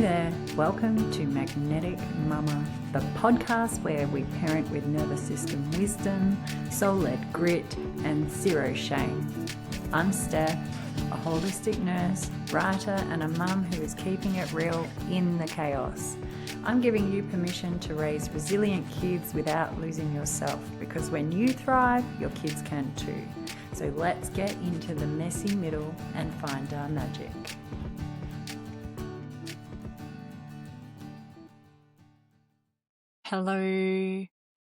there, welcome to Magnetic Mama, the podcast where we parent with nervous system wisdom, soul-led grit, and zero shame. I'm Steph, a holistic nurse, writer, and a mum who is keeping it real in the chaos. I'm giving you permission to raise resilient kids without losing yourself, because when you thrive, your kids can too. So let's get into the messy middle and find our magic. Hello,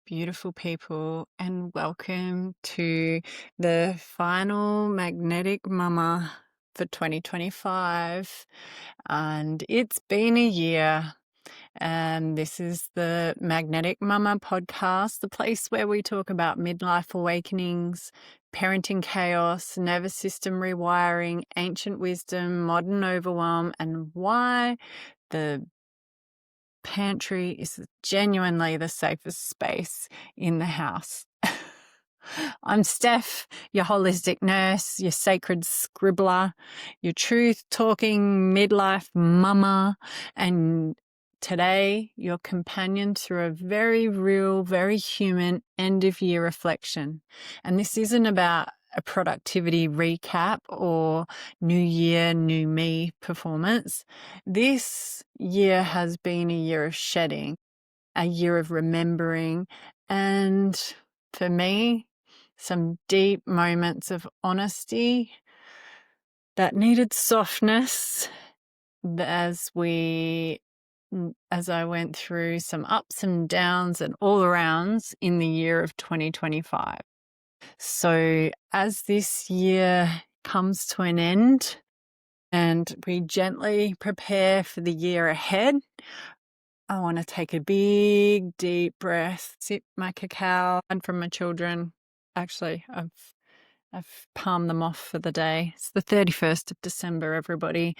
beautiful people, and welcome to the final Magnetic Mama for 2025. And it's been a year, and this is the Magnetic Mama podcast, the place where we talk about midlife awakenings, parenting chaos, nervous system rewiring, ancient wisdom, modern overwhelm, and why the pantry is genuinely the safest space in the house. I'm Steph, your holistic nurse, your sacred scribbler, your truth-talking midlife mama, and today your companion through a very real, very human end-of-year reflection. And this isn't about a productivity recap or new year, new me performance. This year has been a year of shedding, a year of remembering, and for me, some deep moments of honesty that needed softness as I went through some ups and downs and all arounds in the year of 2025. So as this year comes to an end and we gently prepare for the year ahead, I want to take a big, deep breath, sip my cacao, and from my children. Actually, I've palmed them off for the day. It's the 31st of December, everybody.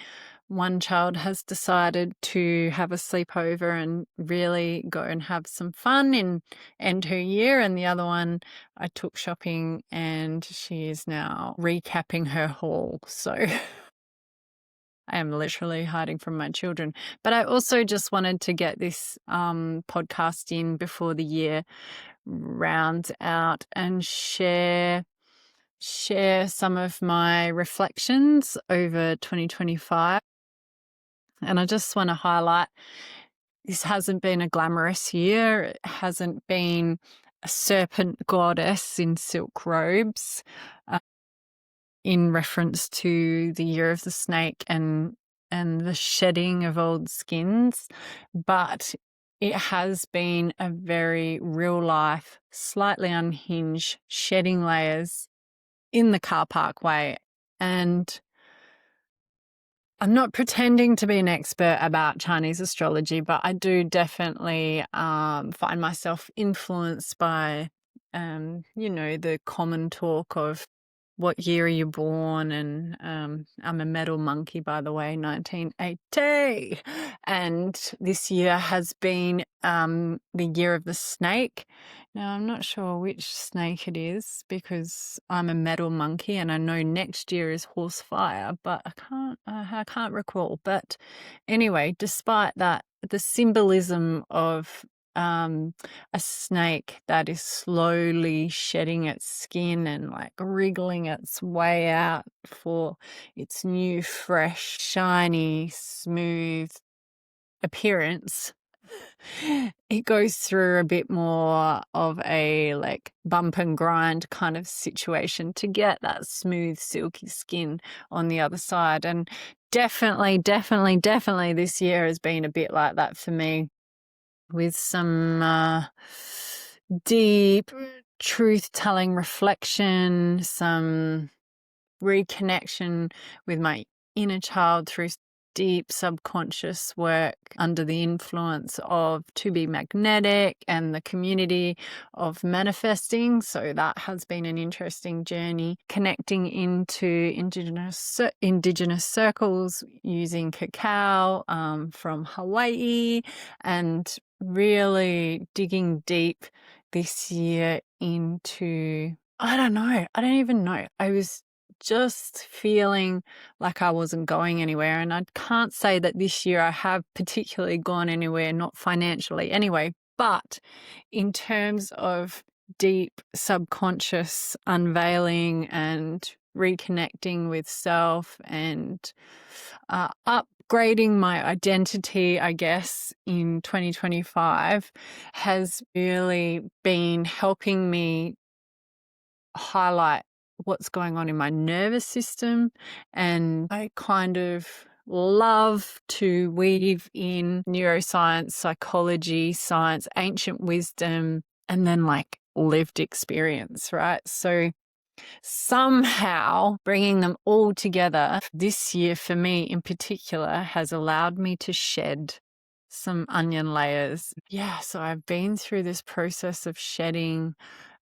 One child has decided to have a sleepover and really go and have some fun and end her year. And the other one I took shopping and she is now recapping her haul. So I am literally hiding from my children. But I also just wanted to get this podcast in before the year rounds out and share some of my reflections over 2025. And I just want to highlight, this hasn't been a glamorous year. It hasn't been a serpent goddess in silk robes in reference to the year of the snake and the shedding of old skins. But it has been a very real life, slightly unhinged, shedding layers in the car park way. And I'm not pretending to be an expert about Chinese astrology, but I do definitely find myself influenced by, the common talk of what year are you born? And I'm a metal monkey, by the way, 1980. And this year has been the year of the snake. Now, I'm not sure which snake it is because I'm a metal monkey and I know next year is horse fire, but I can't recall. But anyway, despite that, the symbolism of a snake that is slowly shedding its skin and like wriggling its way out for its new, fresh, shiny, smooth appearance. It goes through a bit more of a like bump and grind kind of situation to get that smooth, silky skin on the other side. And definitely this year has been a bit like that for me, with some deep truth-telling reflection, some reconnection with my inner child through deep subconscious work under the influence of To Be Magnetic and the community of manifesting. So that has been an interesting journey, connecting into indigenous circles using cacao from Hawaii, and really digging deep this year into, I don't even know. I was just feeling like I wasn't going anywhere. And I can't say that this year I have particularly gone anywhere, not financially anyway, but in terms of deep subconscious unveiling and reconnecting with self and upgrading my identity, I guess, in 2025 has really been helping me highlight what's going on in my nervous system. And I kind of love to weave in neuroscience, psychology, science, ancient wisdom, and then like lived experience, right? So somehow bringing them all together this year for me in particular has allowed me to shed some onion layers. Yeah, so I've been through this process of shedding.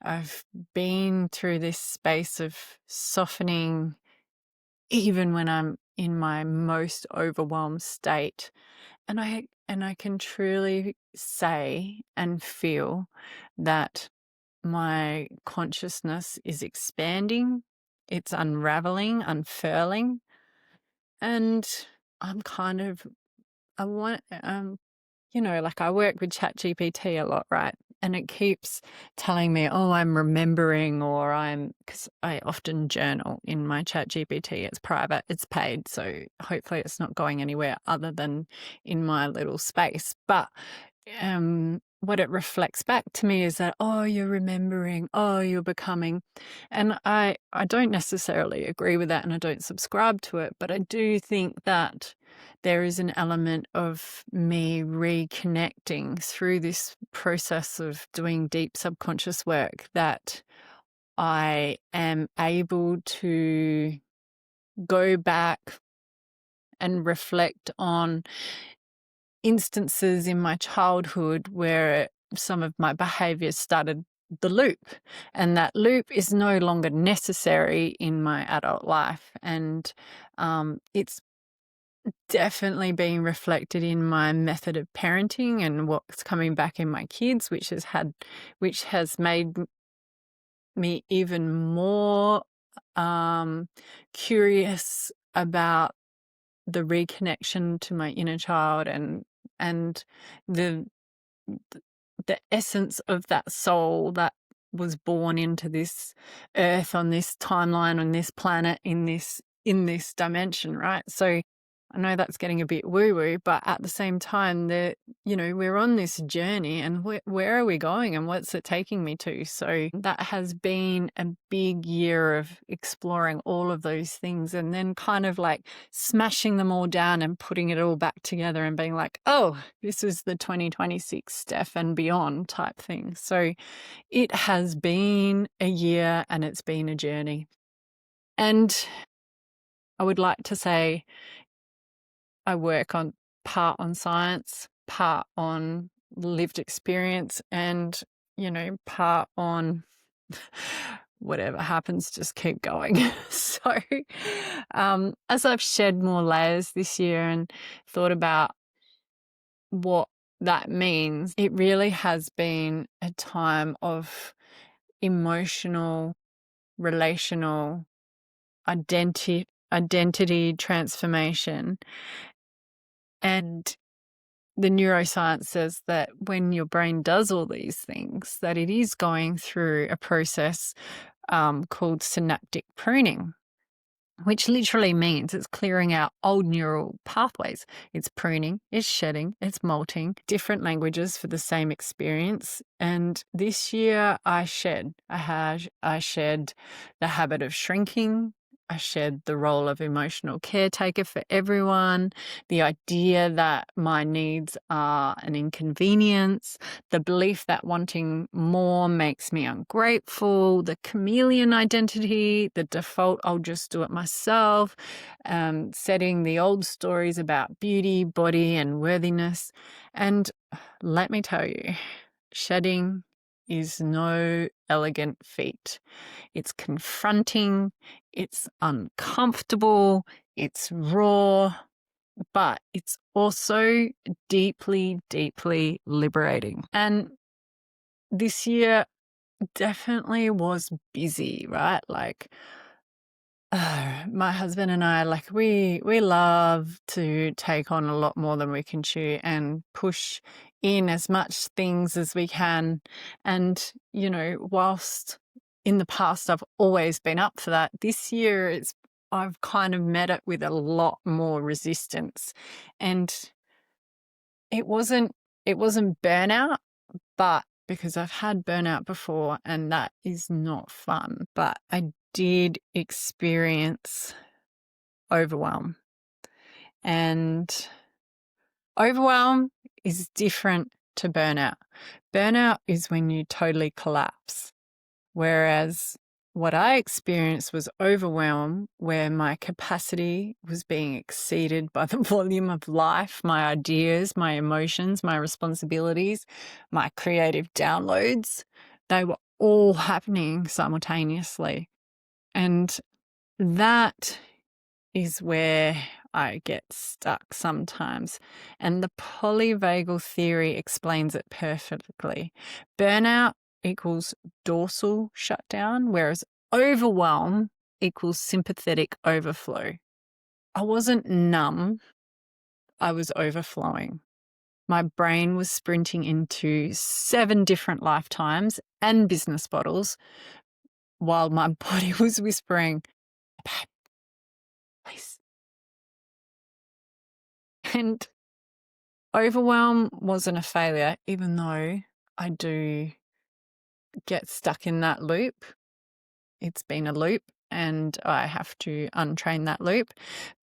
I've been through this space of softening, even when I'm in my most overwhelmed state. And I can truly say and feel that my consciousness is expanding, it's unraveling, unfurling, and I'm kind of I want like I work with ChatGPT a lot, right? And it keeps telling me, oh, I'm remembering, or because I often journal in my ChatGPT. It's private, it's paid, so hopefully it's not going anywhere other than in my little space. But what it reflects back to me is that, oh, you're remembering, oh, you're becoming. And I don't necessarily agree with that and I don't subscribe to it, but I do think that there is an element of me reconnecting through this process of doing deep subconscious work that I am able to go back and reflect on instances in my childhood where some of my behaviors started the loop, and that loop is no longer necessary in my adult life. And it's definitely being reflected in my method of parenting and what's coming back in my kids, which has made me even more curious about the reconnection to my inner child and the the essence of that soul that was born into this earth, on this timeline, on this planet, in this dimension, right? So I know that's getting a bit woo-woo, but at the same time, we're on this journey, and where are we going, and what's it taking me to? So that has been a big year of exploring all of those things, and then kind of like smashing them all down and putting it all back together and being like, oh, this is the 2026 Steph and beyond type thing. So it has been a year and it's been a journey. And I would like to say I work on part on science, part on lived experience, and, part on whatever happens, just keep going. So as I've shed more layers this year and thought about what that means, it really has been a time of emotional, relational, identity transformation. And the neuroscience says that when your brain does all these things, that it is going through a process called synaptic pruning, which literally means it's clearing out old neural pathways. It's pruning, it's shedding, it's molting, different languages for the same experience. And this year I shed the habit of shrinking. I shed the role of emotional caretaker for everyone, the idea that my needs are an inconvenience, the belief that wanting more makes me ungrateful, the chameleon identity, the default I'll just do it myself, setting the old stories about beauty, body, and worthiness. And let me tell you, shedding is no elegant feat. It's confronting, it's uncomfortable, it's raw, but it's also deeply, deeply liberating. And this year definitely was busy, right? Like My husband and I, like, we love to take on a lot more than we can chew and push in as much things as we can. And, whilst in the past I've always been up for that, this year I've kind of met it with a lot more resistance. And it wasn't burnout, but because I've had burnout before and that is not fun. But I did experience overwhelm. And overwhelm is different to burnout. Burnout is when you totally collapse. Whereas what I experienced was overwhelm, where my capacity was being exceeded by the volume of life, my ideas, my emotions, my responsibilities, my creative downloads. They were all happening simultaneously. And that is where I get stuck sometimes. And the polyvagal theory explains it perfectly. Burnout equals dorsal shutdown, whereas overwhelm equals sympathetic overflow. I wasn't numb, I was overflowing. My brain was sprinting into 7 different lifetimes and business bottles while my body was whispering, "Babe, please." And overwhelm wasn't a failure, even though I do get stuck in that loop. It's been a loop and I have to untrain that loop,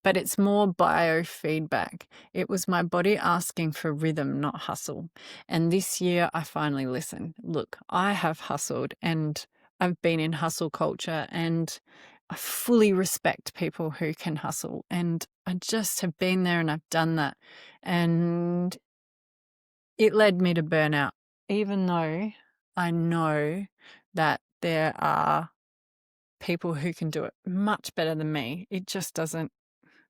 but it's more biofeedback. It was my body asking for rhythm, not hustle. And this year I finally listened. Look, I have hustled and I've been in hustle culture and I fully respect people who can hustle. And I just have been there and I've done that. And it led me to burnout, even though I know that there are people who can do it much better than me. It just doesn't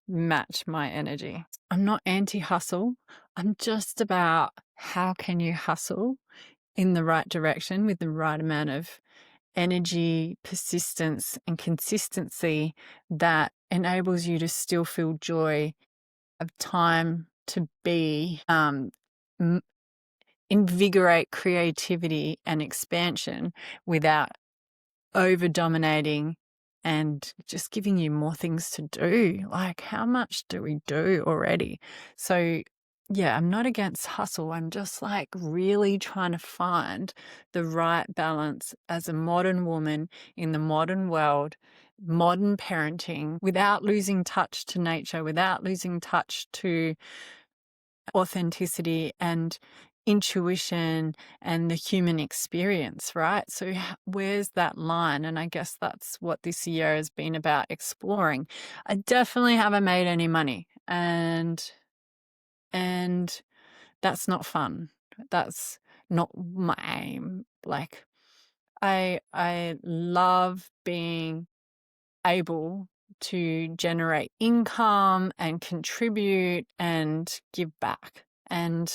match my energy. I'm not anti-hustle. I'm just about how can you hustle in the right direction with the right amount of energy, persistence, and consistency that enables you to still feel joy, of time to be, invigorate creativity and expansion without over dominating and just giving you more things to do. Like, how much do we do already? So, yeah, I'm not against hustle. I'm just like really trying to find the right balance as a modern woman in the modern world, modern parenting, without losing touch to nature, without losing touch to authenticity and intuition and the human experience, right? So where's that line? And I guess that's what this year has been about exploring. I definitely haven't made any money, and that's not fun. That's not my aim. Like, I love being able to generate income and contribute and give back. And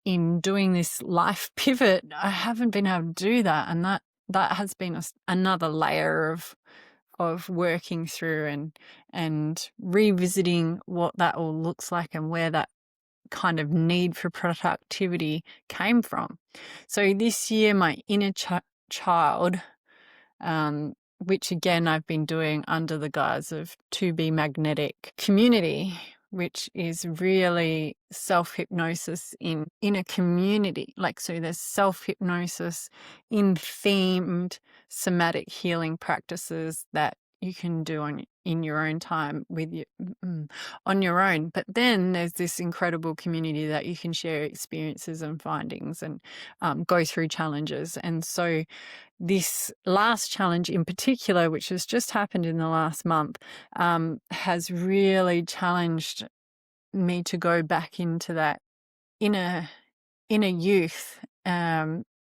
in doing this life pivot, I haven't been able to do that. And that has been another layer of working through and revisiting what that all looks like and where that kind of need for productivity came from. So this year, my inner child, which again I've been doing under the guise of To Be Magnetic Community, which is really self-hypnosis in a community. Like, so there's self-hypnosis in themed somatic healing practices that you can do in your own time with you on your own. But then there's this incredible community that you can share experiences and findings and go through challenges. And so this last challenge in particular, which has just happened in the last month, has really challenged me to go back into that inner youth,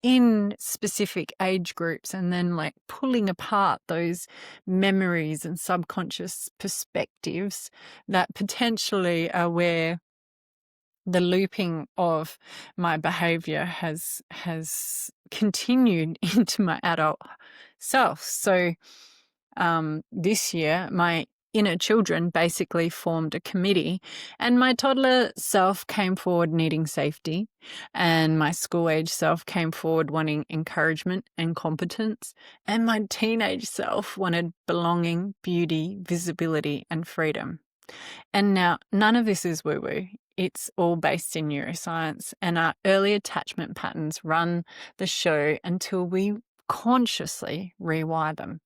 in specific age groups, and then like pulling apart those memories and subconscious perspectives that potentially are where the looping of my behavior has continued into my adult self. So this year, my inner children basically formed a committee, and my toddler self came forward needing safety, and my school-age self came forward wanting encouragement and competence, and my teenage self wanted belonging, beauty, visibility, and freedom. And now, none of this is woo-woo. It's all based in neuroscience, and our early attachment patterns run the show until we consciously rewire them.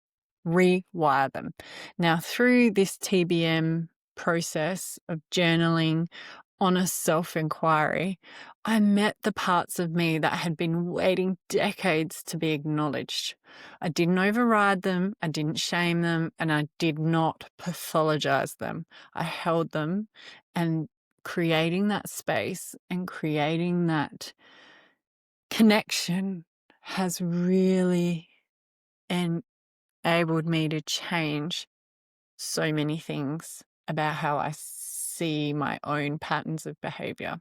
Now, through this TBM process of journaling, honest self-inquiry, I met the parts of me that had been waiting decades to be acknowledged. I didn't override them, I didn't shame them, and I did not pathologize them. I held them, and creating that space and creating that connection has really enabled me to change so many things about how I see my own patterns of behavior.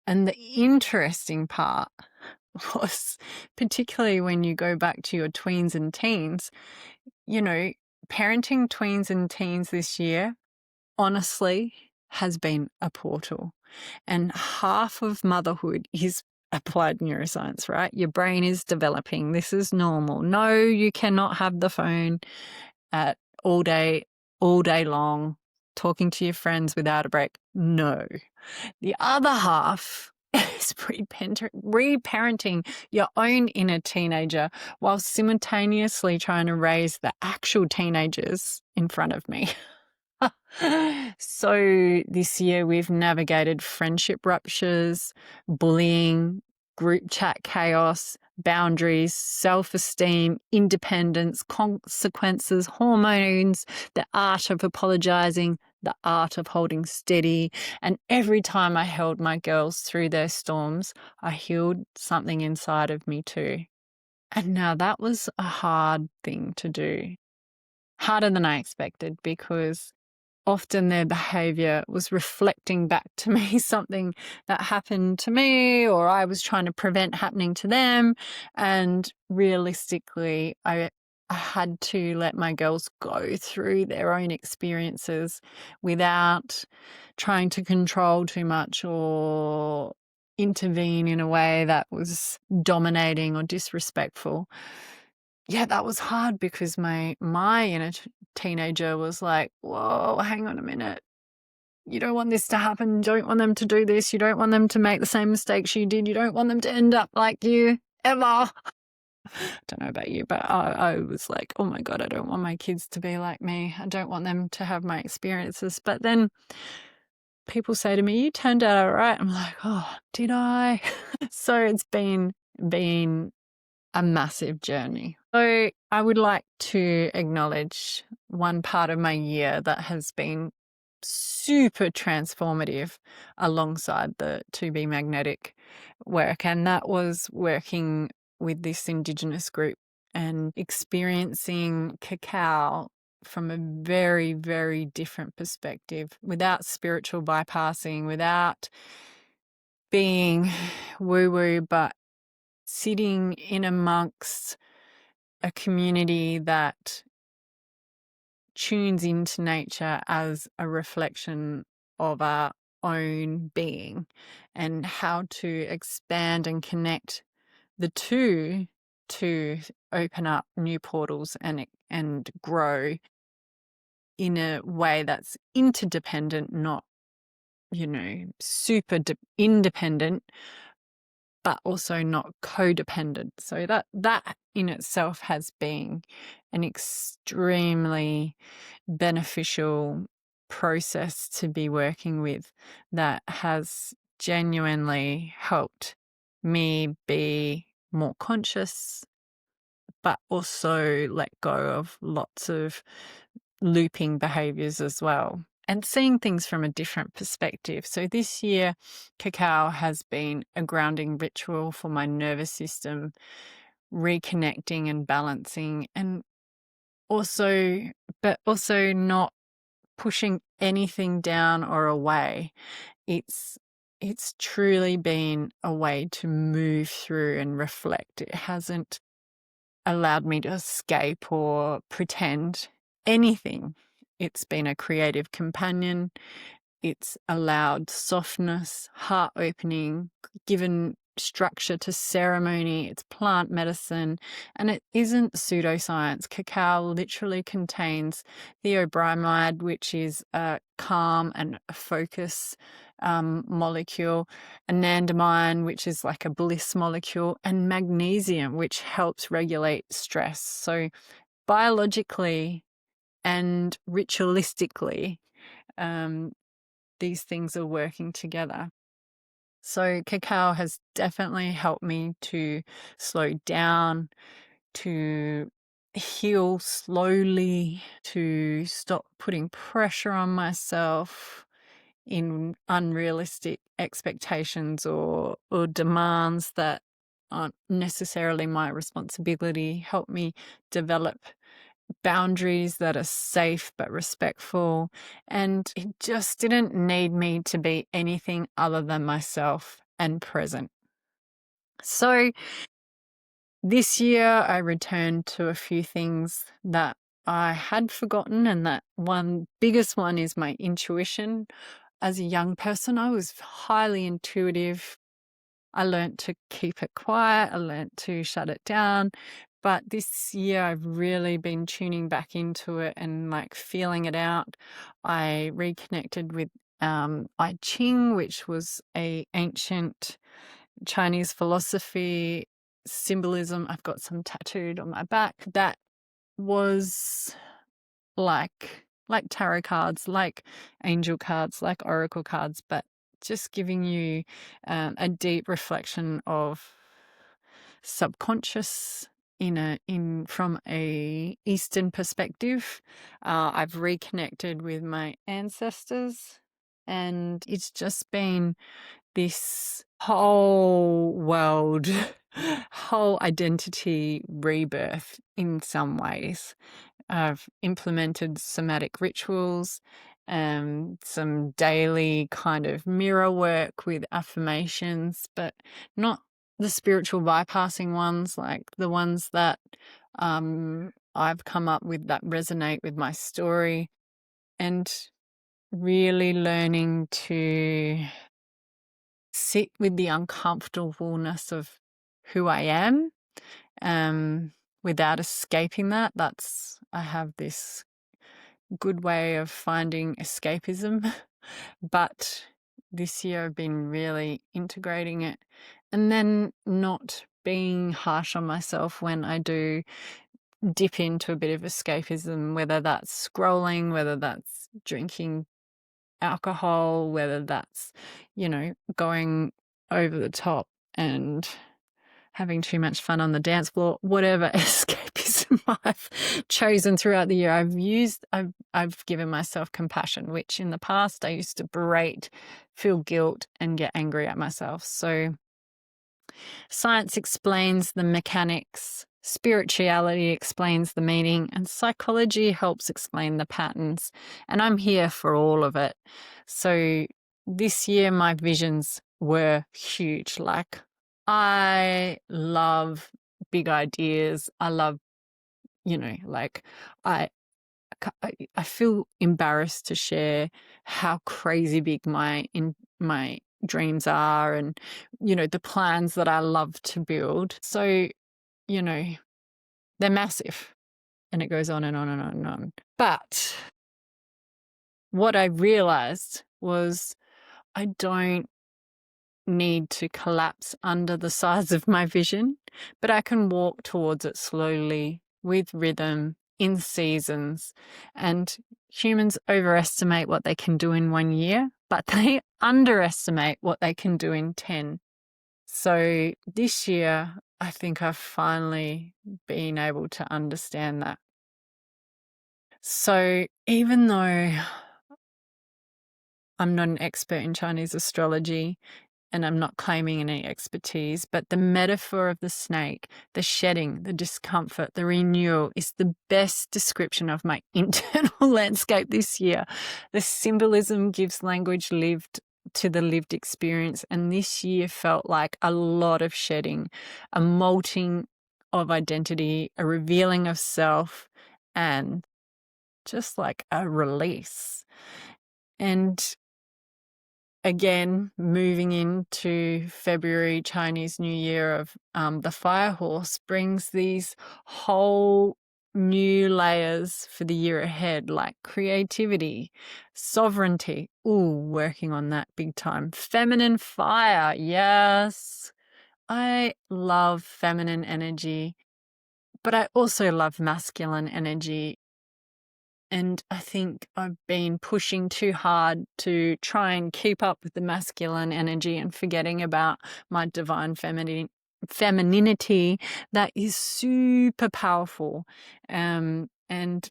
And the interesting part was, particularly when you go back to your tweens and teens, parenting tweens and teens this year, honestly, has been a portal. And half of motherhood is applied neuroscience, right? Your brain is developing. This is normal. No, you cannot have the phone at all day long, talking to your friends without a break. No. The other half is reparenting your own inner teenager while simultaneously trying to raise the actual teenagers in front of me. So this year we've navigated friendship ruptures, bullying, group chat chaos, boundaries, self-esteem, independence, consequences, hormones, the art of apologizing, the art of holding steady. And every time I held my girls through their storms, I healed something inside of me too. And now that was a hard thing to do. Harder than I expected, because often their behavior was reflecting back to me something that happened to me or I was trying to prevent happening to them. And realistically, I had to let my girls go through their own experiences without trying to control too much or intervene in a way that was dominating or disrespectful. Yeah, that was hard because my inner teenager was like, whoa, hang on a minute. You don't want this to happen. You don't want them to do this. You don't want them to make the same mistakes you did. You don't want them to end up like you ever. Don't know about you, but I was like, oh my God, I don't want my kids to be like me. I don't want them to have my experiences. But then people say to me, you turned out all right. I'm like, oh, did I? So it's been a massive journey. So I would like to acknowledge one part of my year that has been super transformative alongside the To Be Magnetic work, and that was working with this Indigenous group and experiencing cacao from a very, very different perspective, without spiritual bypassing, without being woo-woo, but sitting in amongst a community that tunes into nature as a reflection of our own being, and how to expand and connect the two to open up new portals and grow in a way that's interdependent, not, super independent, but also not codependent. So that in itself has been an extremely beneficial process to be working with, that has genuinely helped me be more conscious, but also let go of lots of looping behaviors as well, and seeing things from a different perspective. So this year, cacao has been a grounding ritual for my nervous system, reconnecting and balancing, and also not pushing anything down or away. It's truly been a way to move through and reflect. It hasn't allowed me to escape or pretend anything. It's been a creative companion. It's allowed softness, heart opening, given structure to ceremony. It's plant medicine, and it isn't pseudoscience. Cacao literally contains theobromide, which is a calm and a focus molecule, anandamide, which is like a bliss molecule, and magnesium, which helps regulate stress. So biologically and ritualistically, these things are working together. So cacao has definitely helped me to slow down, to heal slowly, to stop putting pressure on myself in unrealistic expectations or demands that aren't necessarily my responsibility. Help me develop boundaries that are safe but respectful. And it just didn't need me to be anything other than myself and present. So this year I returned to a few things that I had forgotten, and that biggest one is my intuition. As a young person, I was highly intuitive. I learned to keep it quiet. I learned to shut it down. But this year I've really been tuning back into it and like feeling it out. I reconnected with I Ching, which was a ancient Chinese philosophy symbolism. I've got some tattooed on my back. That was like tarot cards, like angel cards, like oracle cards, but just giving you a deep reflection of subconscious from a Eastern perspective. I've reconnected with my ancestors, and it's just been this whole world, whole identity rebirth in some ways. I've implemented somatic rituals, some daily kind of mirror work with affirmations, but not the spiritual bypassing ones, like the ones that I've come up with that resonate with my story, and really learning to sit with the uncomfortableness of who I am, without escaping that. I have this good way of finding escapism, but this year I've been really integrating it, and then not being harsh on myself when I do dip into a bit of escapism, whether that's scrolling, whether that's drinking alcohol, whether that's, going over the top and having too much fun on the dance floor, whatever escapism I've chosen throughout the year. I've given myself compassion, which in the past I used to berate, feel guilt, and get angry at myself. So science explains the mechanics, spirituality explains the meaning, and psychology helps explain the patterns. And I'm here for all of it. So this year, my visions were huge. Like, I love big ideas. I love, I I feel embarrassed to share how crazy big my dreams are, and the plans that I love to build. So, you know, they're massive, and it goes on and on and on and on. But what I realized was I don't need to collapse under the size of my vision, but I can walk towards it slowly with rhythm in seasons. And humans overestimate what they can do in 1 year, but they underestimate what they can do in 10. So this year, I think I've finally been able to understand that. So even though I'm not an expert in Chinese astrology, and I'm not claiming any expertise, but the metaphor of the snake, the shedding, the discomfort, the renewal is the best description of my internal landscape this year. The symbolism gives language lived to the lived experience, and this year felt like a lot of shedding, a molting of identity, a revealing of self, and just like a release. And again, moving into February, Chinese New Year of the fire horse brings these whole new layers for the year ahead, like creativity, sovereignty. Ooh, working on that big time. Feminine fire. Yes. I love feminine energy, but I also love masculine energy. And I think I've been pushing too hard to try and keep up with the masculine energy and forgetting about my divine femininity that is super powerful. And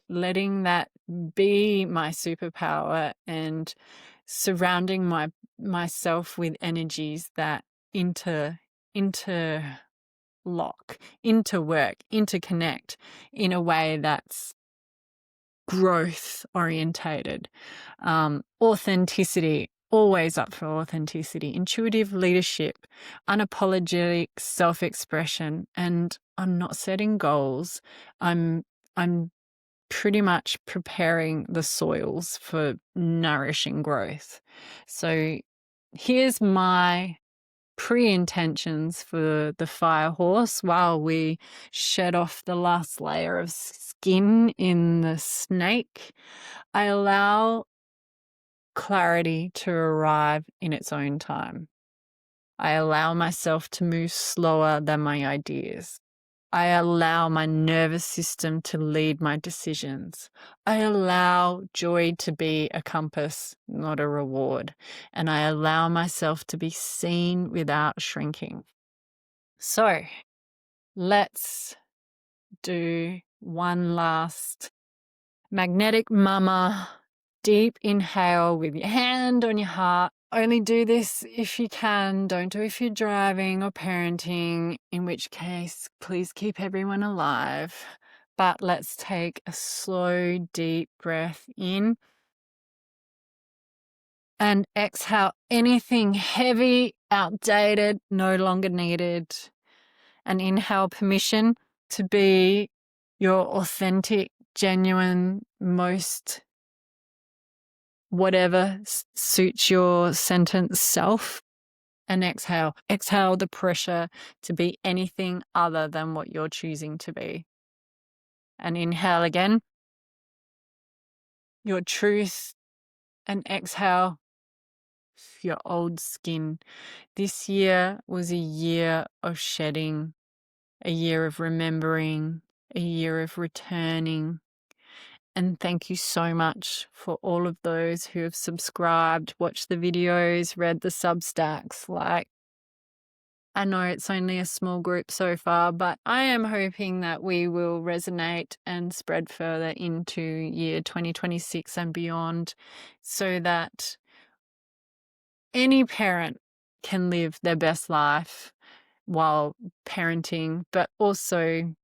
letting that be my superpower and surrounding myself with energies that interlock, interwork, interconnect in a way that's growth orientated, authenticity, always up for authenticity, intuitive leadership, unapologetic self-expression. And I'm not setting goals. I'm pretty much preparing the soils for nourishing growth. So here's my pre-intentions for the fire horse while we shed off the last layer of skin in the snake. I allow clarity to arrive in its own time. I allow myself to move slower than my ideas. I allow my nervous system to lead my decisions. I allow joy to be a compass, not a reward. And I allow myself to be seen without shrinking. So let's do one last magnetic mama deep inhale with your hand on your heart. Only do this if you can. Don't do it if you're driving or parenting, in which case, please keep everyone alive. But let's take a slow, deep breath in and exhale anything heavy, outdated, no longer needed. And inhale permission to be your authentic, genuine, most whatever suits your sentence self. And exhale the pressure to be anything other than what you're choosing to be. And inhale again your truth, and exhale your old skin. This year was a year of shedding, a year of remembering, a year of returning. And thank you so much for all of those who have subscribed, watched the videos, read the Substacks. Like, I know it's only a small group so far, but I am hoping that we will resonate and spread further into year 2026 and beyond, so that any parent can live their best life while parenting, but also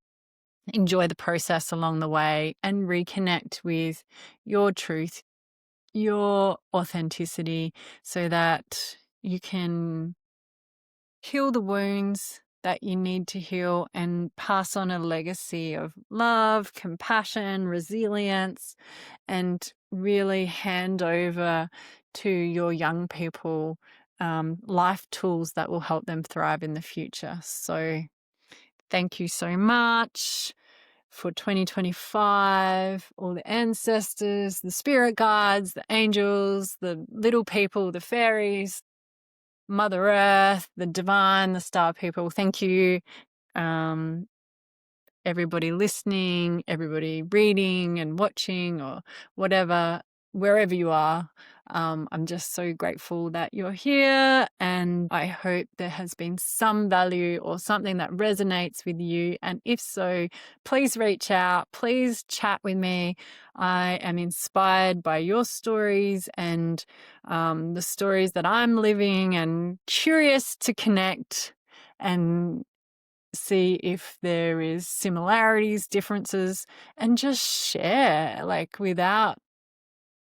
enjoy the process along the way and reconnect with your truth, your authenticity, so that you can heal the wounds that you need to heal and pass on a legacy of love, compassion, resilience, and really hand over to your young people life tools that will help them thrive in the future. So thank you so much for 2025, all the ancestors, the spirit guides, the angels, the little people, the fairies, Mother Earth, the divine, the star people. Thank you. Everybody listening, everybody reading and watching, or whatever, wherever you are. I'm just so grateful that you're here, and I hope there has been some value or something that resonates with you. And if so, please reach out, please chat with me. I am inspired by your stories and the stories that I'm living, and curious to connect and see if there is similarities, differences, and just share, like, without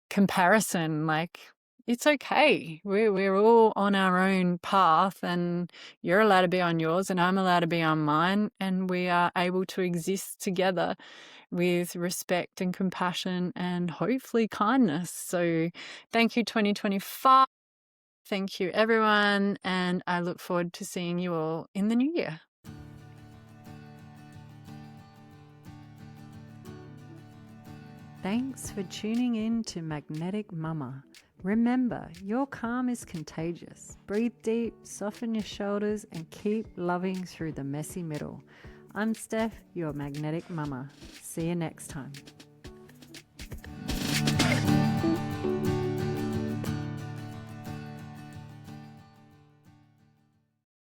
comparison. Like, It's okay. We're all on our own path, and you're allowed to be on yours, and I'm allowed to be on mine, and we are able to exist together with respect and compassion and hopefully kindness. So thank you, 2025. Thank you, everyone, and I look forward to seeing you all in the new year. Thanks for tuning in to Magnetic Mama. Remember, your calm is contagious. Breathe deep, soften your shoulders, and keep loving through the messy middle. I'm Steph, your Magnetic Mama. See you next time.